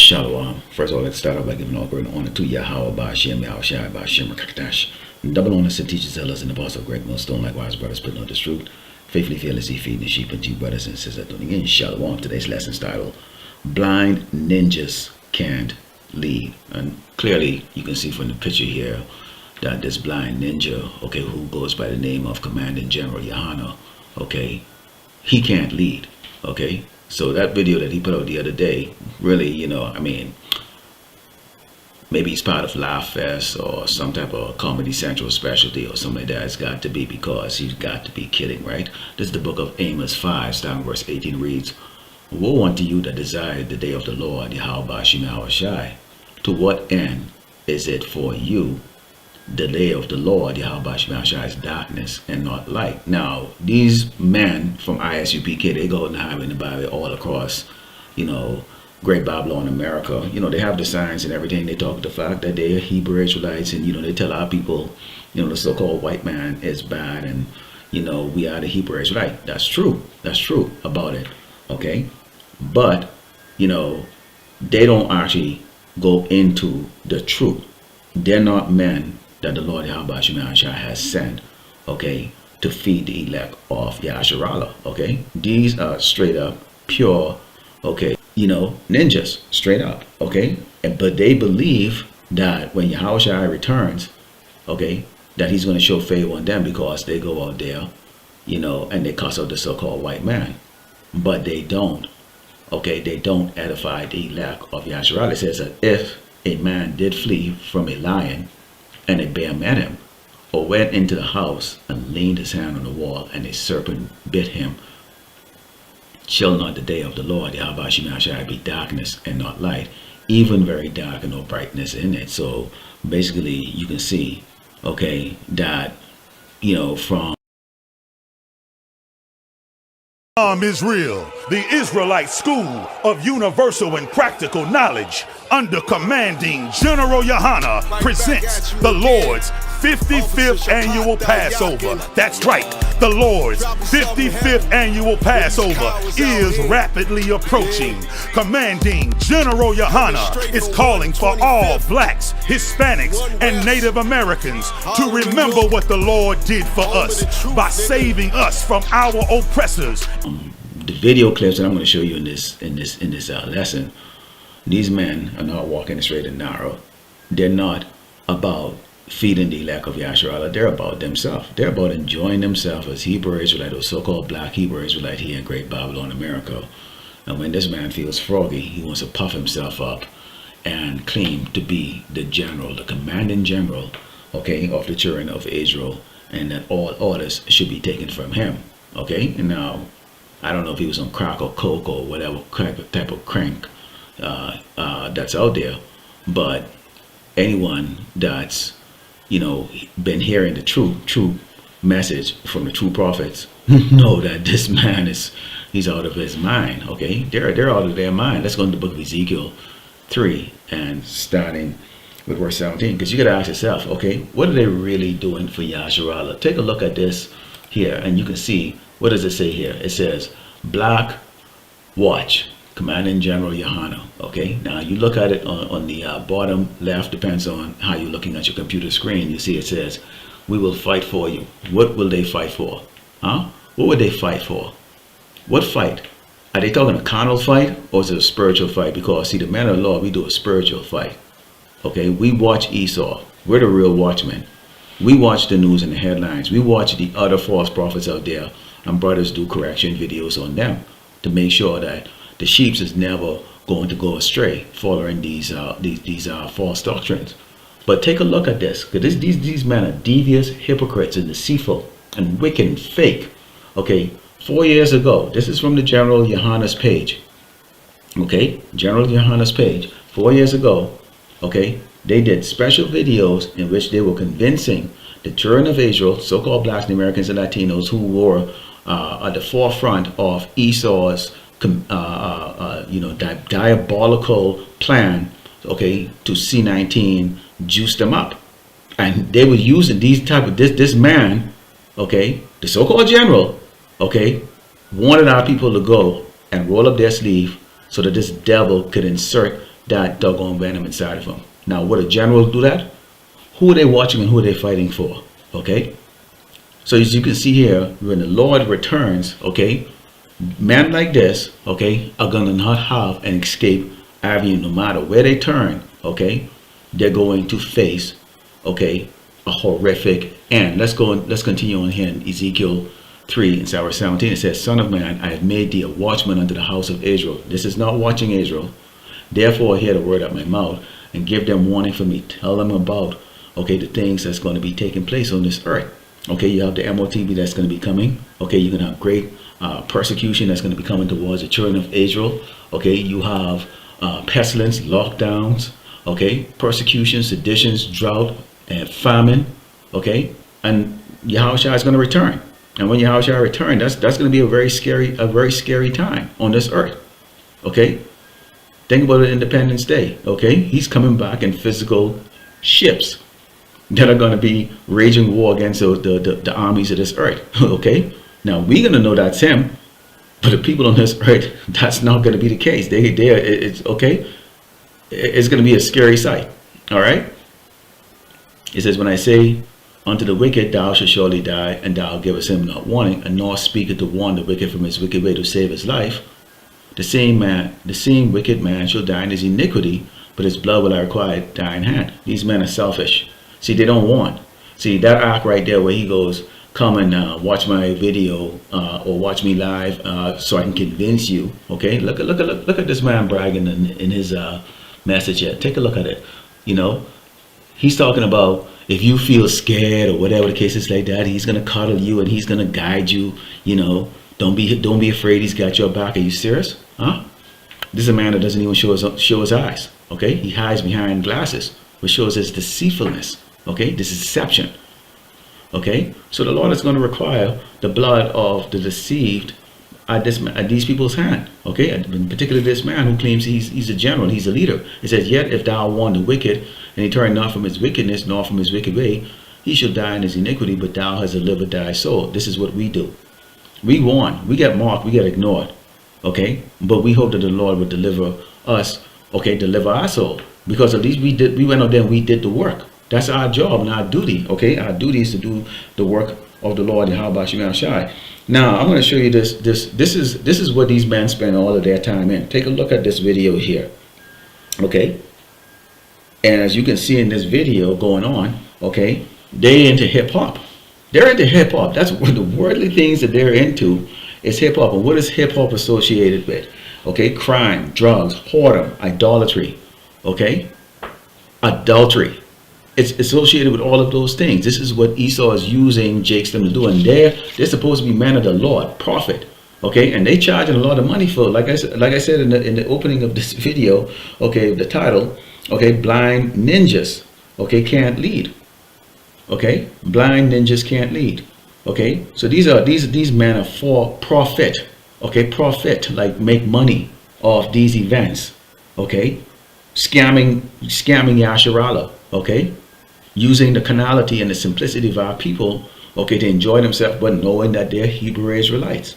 Shalom. First of all, let's start off by giving all glory and honor to Yahweh, Ba'ashem, Yahushai, Ba'ashem, Rakatash. Double honor to teachers, elders, and the apostle of Great Millstone, likewise, brothers, putting on this truth. Faithfully, fearlessly feeding the sheep unto you, brothers and sisters, tuning in. Shalom. Today's lesson is titled, Blind Ninjas Can't Lead. And clearly, you can see from the picture here that this blind ninja, okay, who goes by the name of Commanding General Yohana, okay, he can't lead, okay? So that video that he put out the other day, really, maybe he's part of Laugh Fest or some type of Comedy Central specialty or something like that. It's got to be, because he's got to be kidding, right? This is the book of Amos 5, starting verse 18 reads, Woe unto you that desire the day of the Lord, Yahweh Ba'ashem Yahushai. To what end is it for you the day of the Lord, Yahweh Ba'ashem Yahushai, is darkness and not light? Now, these men from ISUPK, they go and have in the Bible all across, Great Babylon, America. They have the signs and everything. They talk the fact that they're Hebrew Israelites, and, they tell our people, the so-called white man is bad, and, we are the Hebrew Israelite. That's true. That's true about it. Okay. But, they don't actually go into the truth. They're not men that the Lord Yahweh Ba'ashem has sent, okay, to feed the elect of Yasharallah, okay? These are straight up, pure, okay, ninjas, straight up, okay? But they believe that when Yahweh returns, okay, that he's going to show favor on them because they go out there, and they cuss out the so-called white man. But they don't, okay? They don't edify the elect of Yasharallah. It says that if a man did flee from a lion, and a bear met him, or went into the house and leaned his hand on the wall, and a serpent bit him, shall not the day of the Lord, Yahweh Ba'ashem Yahushai, be darkness and not light, even very dark and no brightness in it? So basically, you can see, okay, that, from Israel, the Israelite School of Universal and Practical Knowledge, under commanding General Yohana, presents the Lord's 55th annual Passover. That's right, the Lord's 55th annual Passover is rapidly approaching. Commanding General Yohana is calling for all blacks, Hispanics, and Native Americans to remember what the Lord did for us by saving us from our oppressors. The video clips that I'm going to show you in this lesson, these men are not walking the straight and narrow. They're not about feeding the elect of Yasharallah. They're about themselves. They're about enjoying themselves as Hebrew Israelite, or so-called black Hebrew Israelite here in Great Babylon, America. And when this man feels froggy, he wants to puff himself up and claim to be the general, the commanding general, okay, of the children of Israel, and that all orders should be taken from him. Okay, and now I don't know if he was on crack or coke or whatever type of crank that's out there, but anyone that's been hearing the true message from the true prophets know that this man he's out of his mind. Okay, they're out of their mind. Let's go into the book of Ezekiel 3 and starting with verse 17, because you got to ask yourself, okay, what are they really doing for Yasharallah? Take a look at this here, and you can see, what does it say here? It says, Black Watch, Commanding General Yohana. Okay, now you look at it on the bottom left, depends on how you're looking at your computer screen. You see it says, we will fight for you. What will they fight for? Huh? What would they fight for? What fight? Are they talking a carnal fight, or is it a spiritual fight? Because see, the men of the Lord, we do a spiritual fight. Okay, we watch Esau. We're the real watchmen. We watch the news and the headlines. We watch the other false prophets out there, and brothers do correction videos on them to make sure that the sheep is never going to go astray following these false doctrines. But take a look at this, because these men are devious, hypocrites, and deceitful, and wicked and fake. Okay, 4 years ago, this is from the General Yohana's page. Okay, General Yohana's page. 4 years ago, okay, they did special videos in which they were convincing the children of Israel, so-called blacks and Americans and Latinos, who were at the forefront of Esau's diabolical plan, okay, to C19 juice them up. And they were using these type of this man, okay, the so-called general, okay, wanted our people to go and roll up their sleeve so that this devil could insert that doggone venom inside of them. Now, would a general do that? Who are they watching and who are they fighting for? Okay? So as you can see here, when the Lord returns, okay, men like this, okay, are going to not have an escape avenue no matter where they turn, okay? They're going to face, okay, a horrific end. Let's continue on here in Ezekiel 3 in verse 17. It says, Son of man, I have made thee a watchman unto the house of Israel. This is not watching Israel. Therefore hear the word of my mouth and give them warning for me. Tell them about, okay, the things that's going to be taking place on this earth. Okay, you have the MOTB that's going to be coming. Okay, you're going to have great persecution that's going to be coming towards the children of Israel. Okay, you have pestilence, lockdowns, okay, persecution, seditions, drought, and famine. Okay, and Yahushua is going to return. And when Yahushua returns, that's going to be a very scary time on this earth. Okay, think about it, Independence Day. Okay, he's coming back in physical ships that are going to be raging war against the armies of this earth. Okay, now we're going to know that's him, but the people on this earth, that's not going to be the case. It's okay. It's going to be a scary sight. All right. It says, when I say unto the wicked, thou shalt surely die, and thou givest him not warning, and nor speaketh to warn the wicked from his wicked way to save his life, the same wicked man shall die in his iniquity, but his blood will I require at thine hand. These men are selfish. See, they don't warn. See, that act right there where he goes, come and watch my video or watch me live so I can convince you. Okay, look at this man bragging in his message here. Take a look at it. You know, he's talking about if you feel scared or whatever the case is like that, he's gonna cuddle you and he's gonna guide you. You know, don't be afraid. He's got your back. Are you serious? Huh? This is a man that doesn't even show his eyes. Okay, he hides behind glasses, which shows his deceitfulness. Okay, this is deception. Okay, so the Lord is going to require the blood of the deceived at these people's hand. Okay, in particular this man who claims he's a general, he's a leader. It says, yet if thou warn the wicked, and he turn not from his wickedness, nor from his wicked way, he shall die in his iniquity, but thou hast delivered thy soul. This is what we do. We warn, we get mocked, we get ignored. Okay, but we hope that the Lord will deliver us. Okay, deliver our soul, because at least we went out there and we did the work. That's our job and our duty. Okay, our duty is to do the work of the Lord. Now I'm going to show you this is what these men spend all of their time in. Take a look at this video here. Okay, and as you can see in this video going on, okay, they're into hip-hop. They're into hip-hop. That's what the worldly things that they're into is hip-hop. And what is hip-hop associated with? Okay, crime, drugs, whoredom, idolatry, okay, adultery. It's associated with all of those things. This is what Esau is using Jake's them to do, and they're supposed to be men of the Lord, prophet, okay, and they charging a lot of money for, like I said in the opening of this video, okay, the title, okay, blind ninjas, okay, can't lead, okay, blind ninjas can't lead, okay. So these men are for profit, okay, profit, like make money off these events, okay, scamming Yasharala, okay, using the carnality and the simplicity of our people, okay, to enjoy themselves, but knowing that they're Hebrew Israelites.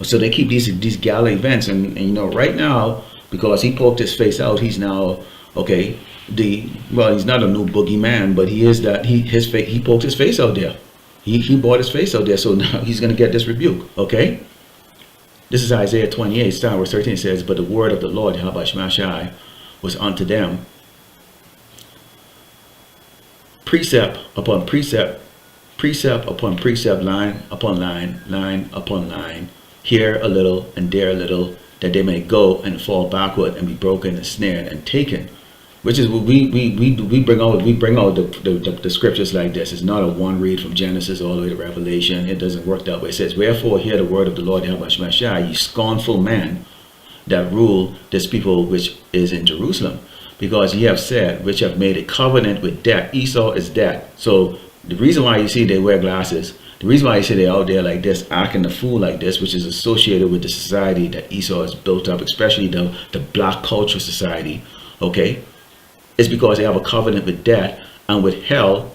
So they keep these gala events, and you know, right now, because he poked his face out, he's now, okay, he's not a new boogeyman, but he is that he poked his face out there. He brought his face out there, so now he's going to get this rebuke, okay? This is Isaiah 28, start verse 13, says, but the word of the Lord, Habashmashai, was unto them, precept upon precept, precept upon precept, line upon line, line upon line, here a little and there a little, that they may go and fall backward and be broken and snared and taken. Which is what we bring out the scriptures like this. It's not a one read from Genesis all the way to Revelation. It doesn't work that way. It says, wherefore hear the word of the Lord, Yahweh, ye scornful men that rule this people which is in Jerusalem. Because ye have said, which have made a covenant with death. Esau is death. So the reason why you see they wear glasses, the reason why you see they're out there like this, acting a fool like this, which is associated with the society that Esau has built up, especially the black culture society, okay, is because they have a covenant with death, and with hell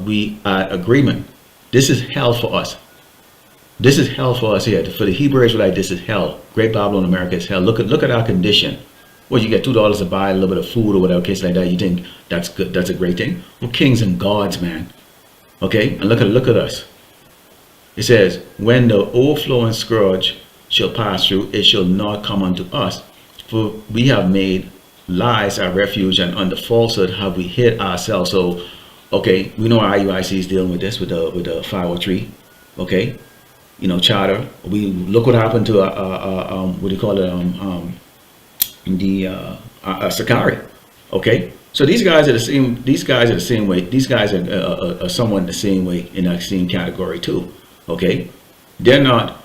we are agreement. This is hell for us. This is hell for us here. For the Hebrew Israelite, this is hell. Great Babylon America is hell. Look at our condition. Well, you get $2 to buy a little bit of food or whatever case like that. You think that's good? That's a great thing. We're kings and gods, man. Okay, and look at us. It says, when the overflowing scourge shall pass through, it shall not come unto us. For we have made lies our refuge, and under falsehood have we hid ourselves. So, okay, we know our IUIC is dealing with this with the 503. Okay, charter. We look what happened to what do you call it? Sakari. Okay, so these guys are the same. These guys are the same way. These guys are somewhat the same way in that same category too. Okay, they're not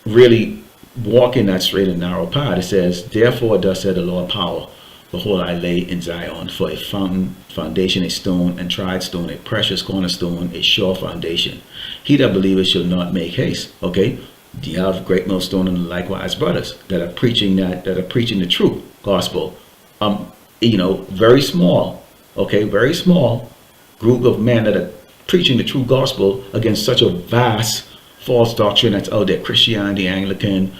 really walking that straight and narrow path. It says, therefore thus said the Lord power, behold, I lay in Zion for a foundation, a stone, and tried stone, a precious cornerstone, a sure foundation. He that believeth shall not make haste. Okay, do you have great millstone and likewise brothers that are preaching that are preaching the true gospel? Very small. Okay, very small group of men that are preaching the true gospel against such a vast false doctrine that's out there. Christianity, Anglican,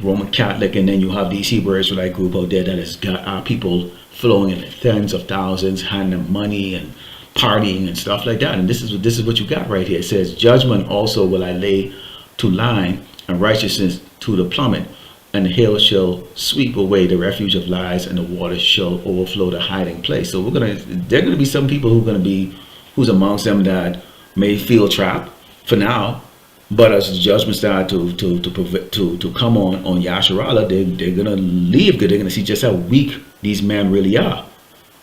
Roman Catholic, and then you have these Hebrew Israelite group out there that has got our people flowing in tens of thousands, handing them money and partying and stuff like that. And this is what you got right here. It says, judgment also will I lay to line, and righteousness to the plummet, and the hill shall sweep away the refuge of lies, and the waters shall overflow the hiding place. So there are gonna be some people who's amongst them that may feel trapped for now. But as the judgment start to come on Yasharallah, they're gonna leave. They're gonna see just how weak these men really are.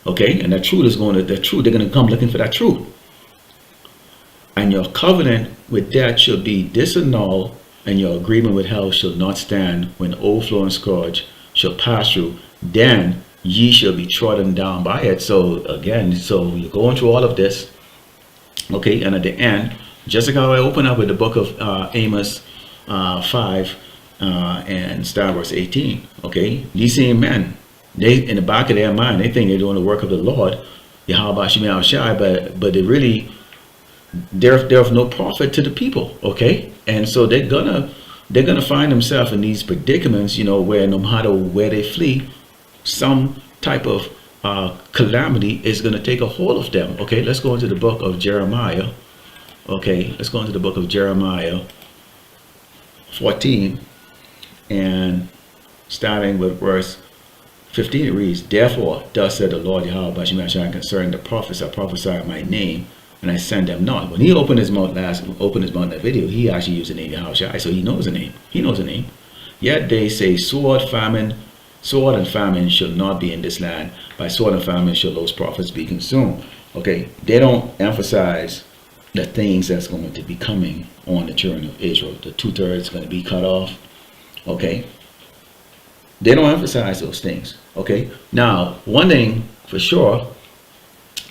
Okay, and that truth is they're gonna come looking for that truth. And your covenant with death shall be disannulled, and your agreement with hell shall not stand when the overflowing scourge shall pass through. Then ye shall be trodden down by it. So again, you're going through all of this. Okay, and at the end, just like how I open up with the book of Amos 5 and start verse 18. Okay, these same men, they in the back of their mind, they think they're doing the work of the Lord, Yahweh Shemel Shai, but they're of no profit to the people. Okay, and so they're gonna find themselves in these predicaments, where no matter where they flee, some type of calamity is gonna take a hold of them. Okay, let's go into the book of Jeremiah. Okay, let's go into the book of Jeremiah 14, and starting with verse 15, it reads, therefore, thus said the Lord Yahweh Bashim concerning the prophets, I prophesy in my name, and I send them not. When he opened his mouth in that video, he actually used the name Yahweh Shai, so he knows the name. He knows the name. Yet they say, sword and famine shall not be in this land. By sword and famine shall those prophets be consumed. Okay, they don't emphasize the things that's going to be coming on the children of Israel. The 2/3 going to be cut off. Okay, they don't emphasize those things. Okay, now one thing for sure,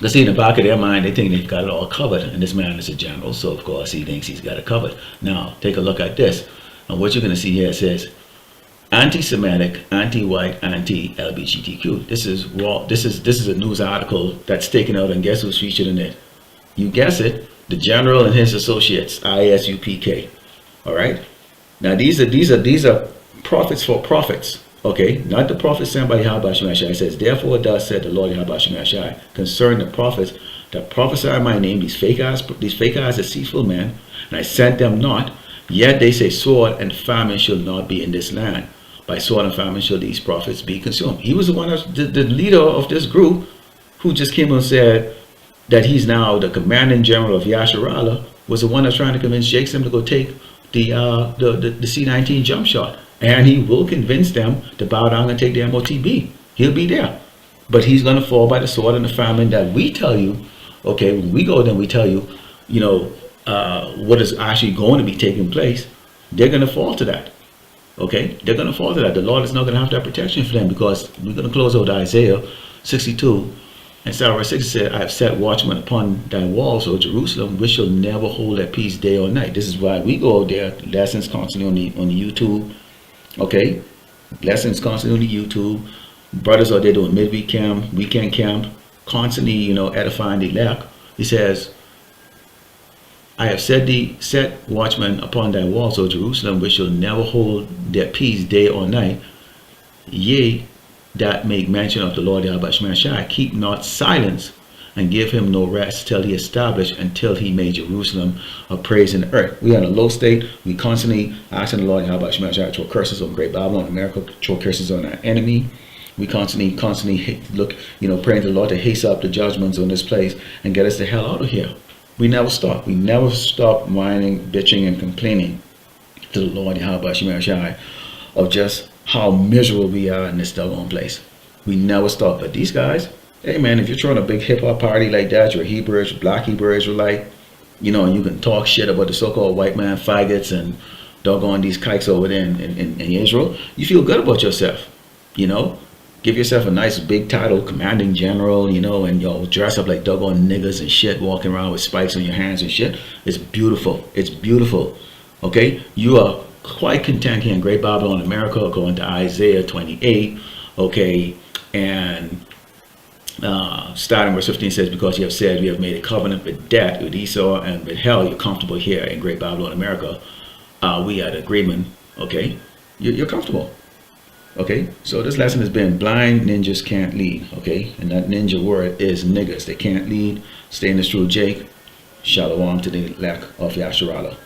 let's see, in the back of their mind, they think they've got it all covered, and this man is a general, so of course he thinks he's got it covered. Now take a look at this, and what you're going to see here, it says anti-Semitic, anti-white, anti-LGBTQ. This is raw. This is a news article that's taken out, and guess who's featured in it? You guess it. The general and his associates, ISUPK. All right. Now these are prophets for prophets. Okay, not the prophets sent by Yahweh Shai. It says, therefore thus said the Lord Yahweh Shai concerning the prophets that prophesy in my name, these fake eyes, deceitful men, and I sent them not. Yet they say, sword and famine shall not be in this land. By sword and famine shall these prophets be consumed. He was the leader of this group who just came and said that he's now the commanding general of Yasharallah, was the one that's trying to convince Jason to go take the C-19 jump shot. And he will convince them to bow down and take the MOTB. He'll be there. But he's going to fall by the sword and the famine that we tell you. Okay, when we go then we tell you, what is actually going to be taking place. They're going to fall to that. Okay, they're going to fall to that. The Lord is not going to have that protection for them, because we're going to close out Isaiah 62. And Psalm 6 said, I have set watchmen upon thy walls, O Jerusalem, which shall never hold their peace day or night. This is why we go out there, lessons constantly on the YouTube. Okay, lessons constantly on the YouTube. Brothers out there doing midweek camp, weekend camp, constantly, edifying the elect. He says, I have set watchmen upon thy walls, O Jerusalem, which shall never hold their peace day or night. Yea, that make mention of the Lord Yahweh Shai keep not silence and give him no rest till he established until he made Jerusalem a praise in the earth. We are in a low state. We constantly asking the Lord Yahweh Shai to throw curses on Great Babylon, America, throw curses on our enemy. We constantly look, praying to the Lord to haste up the judgments on this place and get us the hell out of here. We never stop. We never stop whining, bitching, and complaining to the Lord Yahweh Shai of just how miserable we are in this doggone place. We never stop. But these guys, hey man, if you're throwing a big hip hop party like that, you're a Hebrew, black Hebrew Israelite, and you can talk shit about the so-called white man faggots and doggone these kikes over there in Israel, you feel good about yourself, Give yourself a nice big title, commanding general, and you'll dress up like doggone niggas and shit, walking around with spikes on your hands and shit. It's beautiful. It's beautiful. Okay? You are quite content here in Great Babylon, America, according to Isaiah 28. Okay? And starting verse 15 says, because you have said, we have made a covenant with death, with Esau, and with hell, you're comfortable here in Great Babylon, America. We had agreement. Okay? You're comfortable. Okay, so this lesson has been blind ninjas can't lead. Okay, and that ninja word is niggas. They can't lead. Stay in this true Jake. Shalom to the lack of Yasharallah.